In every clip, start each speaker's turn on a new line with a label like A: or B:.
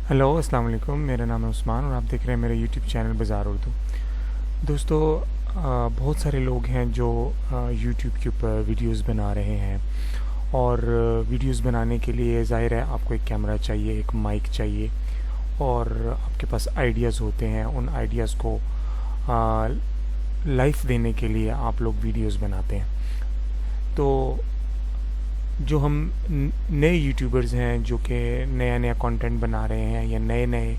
A: Hello अस्सलाम वालेकुम। मेरा नाम है उस्मान और आप देख रहे हैं मेरे यूट्यूब चैनल बाज़ार उर्दू। दोस्तों, बहुत सारे लोग हैं जो यूट्यूब के ऊपर वीडियोस बना रहे हैं और वीडियोस बनाने के लिए ज़ाहिर है आपको एक कैमरा चाहिए, एक माइक चाहिए और आपके पास आइडियाज़ होते हैं। उन आइडियाज़ को लाइफ देने के लिए आप लोग वीडियोस बनाते हैं। तो जो हम नए यूट्यूबर्स हैं जो कि नया नया कंटेंट बना रहे हैं या नए नए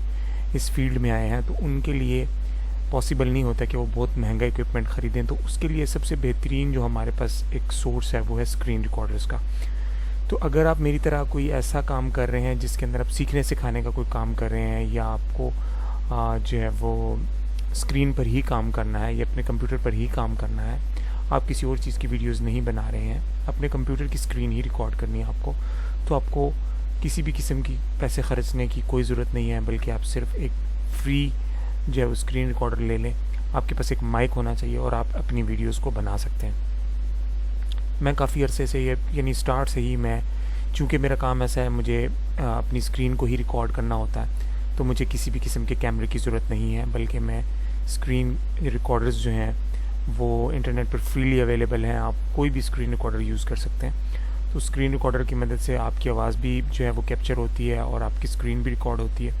A: इस फील्ड में आए हैं, तो उनके लिए पॉसिबल नहीं होता कि वो बहुत महंगा इक्विपमेंट ख़रीदें। तो उसके लिए सबसे बेहतरीन जो हमारे पास एक सोर्स है वो है स्क्रीन रिकॉर्डर्स का। तो अगर आप मेरी तरह कोई ऐसा काम कर रहे हैं जिसके अंदर आप सीखने सिखाने का कोई काम कर रहे हैं या आपको जो है वो स्क्रीन पर ही काम करना है या अपने कंप्यूटर पर ही काम करना है, आप किसी और चीज़ की वीडियोस नहीं बना रहे हैं, अपने कंप्यूटर की स्क्रीन ही रिकॉर्ड करनी है आपको, तो आपको किसी भी किस्म की पैसे खर्चने की कोई ज़रूरत नहीं है, बल्कि आप सिर्फ एक फ्री जो है वो स्क्रीन रिकॉर्डर ले लें। आपके पास एक माइक होना चाहिए और आप अपनी वीडियोस को बना सकते हैं। मैं काफ़ी अरसे से यानी स्टार्ट से ही मैं, चूँकि मेरा काम ऐसा है, मुझे अपनी स्क्रीन को ही रिकॉर्ड करना होता है, तो मुझे किसी भी किस्म के कैमरे की ज़रूरत नहीं है, बल्कि मैं स्क्रीन रिकॉर्डर्स जो हैं वो इंटरनेट पर फ्रीली अवेलेबल हैं। आप कोई भी स्क्रीन रिकॉर्डर यूज़ कर सकते हैं। तो स्क्रीन रिकॉर्डर की मदद से आपकी आवाज़ भी जो है वो कैप्चर होती है और आपकी स्क्रीन भी रिकॉर्ड होती है,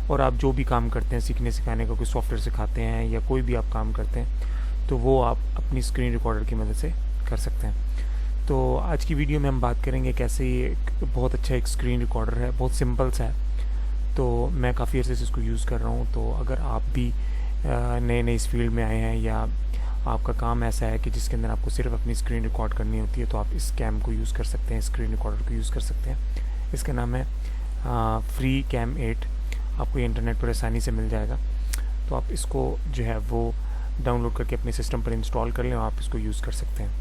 A: और आप जो भी काम करते हैं, सीखने सिखाने का कोई सॉफ्टवेयर सिखाते हैं या कोई भी आप काम करते हैं, तो वो आप अपनी स्क्रीन रिकॉर्डर की मदद से कर सकते हैं। तो आज की वीडियो में हम बात करेंगे कैसे ये बहुत अच्छा एक स्क्रीन रिकॉर्डर है, बहुत सिंपल सा है। तो मैं काफ़ी अर्से से इसको यूज़ कर रहा हूँ। तो अगर आप भी नए नए इस फील्ड में आए हैं या आपका काम ऐसा है कि जिसके अंदर आपको सिर्फ अपनी स्क्रीन रिकॉर्ड करनी होती है, तो आप इस कैम को यूज़ कर सकते हैं, स्क्रीन रिकॉर्डर को यूज़ कर सकते हैं। इसका नाम है फ्री कैम 8। आपको ये इंटरनेट पर आसानी से मिल जाएगा। तो आप इसको जो है वो डाउनलोड करके अपने सिस्टम पर इंस्टॉल कर लें और आप इसको यूज़ कर सकते हैं।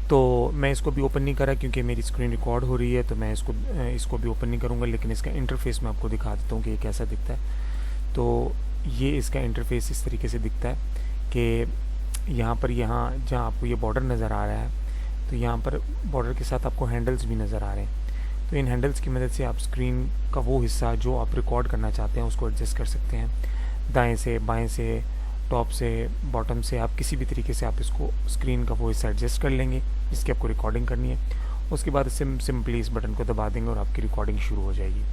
A: तो मैं इसको भी ओपन नहीं करा क्योंकि मेरी स्क्रीन रिकॉर्ड हो रही है, तो मैं इसको भी ओपन नहीं करूँगा, लेकिन इसका इंटरफेस मैं आपको दिखा देता हूँ कि ये कैसा दिखता है। तो ये इसका इंटरफेस इस तरीके से दिखता है कि यहाँ जहाँ आपको ये बॉर्डर नज़र आ रहा है, तो यहाँ पर बॉर्डर के साथ आपको हैंडल्स भी नज़र आ रहे हैं। तो इन हैंडल्स की मदद से आप स्क्रीन का वो हिस्सा जो आप रिकॉर्ड करना चाहते हैं उसको एडजस्ट कर सकते हैं। दाएं से, बाएं से, टॉप से, बॉटम से, आप किसी भी तरीके से आप इसको स्क्रीन का वो हिस्सा एडजस्ट कर लेंगे जिसकी आपको रिकॉर्डिंग करनी है। उसके बाद सिंपली इस बटन को दबा देंगे और आपकी रिकॉर्डिंग शुरू हो जाएगी।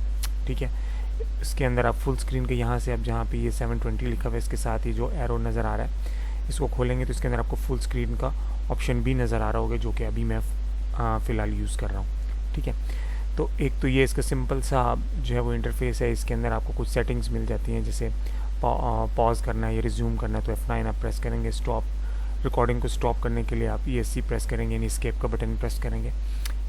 A: ठीक है। इसके अंदर आप फुल स्क्रीन के यहाँ से, आप जहाँ पे ये 720 लिखा हुआ है, इसके साथ ही जो एरो नज़र आ रहा है, इसको खोलेंगे तो इसके अंदर आपको फुल स्क्रीन का ऑप्शन भी नज़र आ रहा होगा, जो कि अभी मैं फ़िलहाल यूज़ कर रहा हूँ। ठीक है। तो एक तो ये इसका सिंपल सा जो है वो इंटरफेस है। इसके अंदर आपको कुछ सेटिंग्स मिल जाती हैं, जैसे पॉज करना है या रिज्यूम करना है तो F9 आप प्रेस करेंगे। स्टॉप, रिकॉर्डिंग को स्टॉप करने के लिए आप ESC प्रेस करेंगे, यानी एस्केप का बटन प्रेस करेंगे।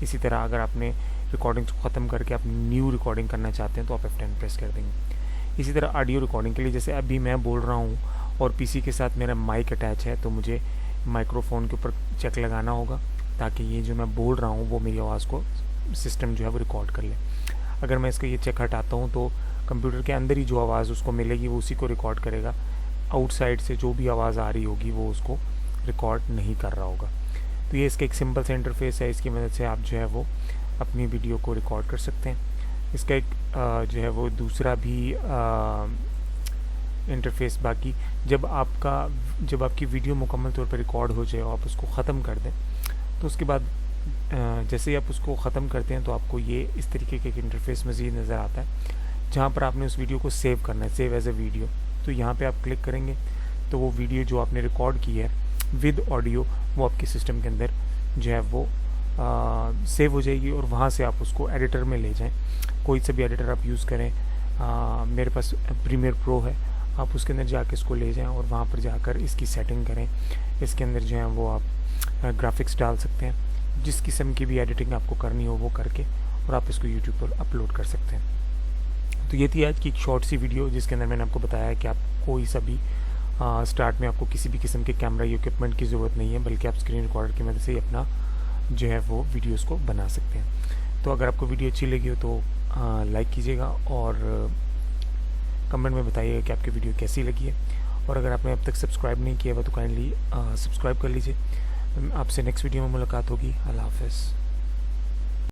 A: इसी तरह अगर आपने रिकॉर्डिंग को ख़त्म करके आप न्यू रिकॉर्डिंग करना चाहते हैं तो आप F10 प्रेस कर देंगे। इसी तरह ऑडियो रिकॉर्डिंग के लिए, जैसे अभी मैं बोल रहा हूँ और पीसी के साथ मेरा माइक अटैच है, तो मुझे माइक्रोफोन के ऊपर चेक लगाना होगा ताकि ये जो मैं बोल रहा हूँ वो मेरी आवाज़ को सिस्टम जो है वो रिकॉर्ड कर ले। अगर मैं इसका ये चेक हटाता हूँ तो कंप्यूटर के अंदर ही जो आवाज़ उसको मिलेगी वो उसी को रिकॉर्ड करेगा। आउटसाइड से जो भी आवाज़ आ रही होगी वो उसको रिकॉर्ड नहीं कर रहा होगा। तो ये इसका एक सिंपल सा इंटरफेस है। इसकी मदद से आप जो है वो अपनी वीडियो को रिकॉर्ड कर सकते हैं। इसका एक जो है वो दूसरा भी इंटरफेस, बाकी जब आपकी वीडियो मुकम्मल तौर पर रिकॉर्ड हो जाए और आप उसको ख़त्म कर दें, तो उसके बाद जैसे ही आप उसको ख़त्म करते हैं तो आपको ये इस तरीके का एक इंटरफेस मज़ीद नज़र आता है, जहाँ पर आपने उस वीडियो को सेव करना है, सेव एज ए वीडियो। तो यहाँ पे आप क्लिक करेंगे तो वो वीडियो जो आपने रिकॉर्ड की है विद ऑडियो वो आपके सिस्टम के अंदर जो है वो सेव हो जाएगी, और वहाँ से आप उसको एडिटर में ले जाएं। कोई सा भी एडिटर आप यूज़ करें, मेरे पास प्रीमियर प्रो है, आप उसके अंदर जाके इसको ले जाएं और वहाँ पर जाकर इसकी सेटिंग करें। इसके अंदर जो है वो आप ग्राफिक्स डाल सकते हैं, जिस किस्म की भी एडिटिंग आपको करनी हो वो करके, और आप इसको यूट्यूब पर अपलोड कर सकते हैं। तो ये थी आज की एक शॉर्ट सी वीडियो जिसके अंदर मैंने आपको बताया कि आप कोई सा भी स्टार्ट में आपको किसी भी किस्म के कैमरा या इक्विपमेंट की ज़रूरत नहीं है, बल्कि आप स्क्रीन रिकॉर्डर की मदद से ही अपना जो है वो वीडियोस को बना सकते हैं। तो अगर आपको वीडियो अच्छी लगी हो तो लाइक कीजिएगा और कमेंट में बताइएगा कि आपकी वीडियो कैसी लगी है, और अगर आपने अब तक सब्सक्राइब नहीं किया हुआ तो काइंडली सब्सक्राइब कर लीजिए। आपसे नेक्स्ट वीडियो में मुलाकात होगी। अल्लाह हाफ़िज़।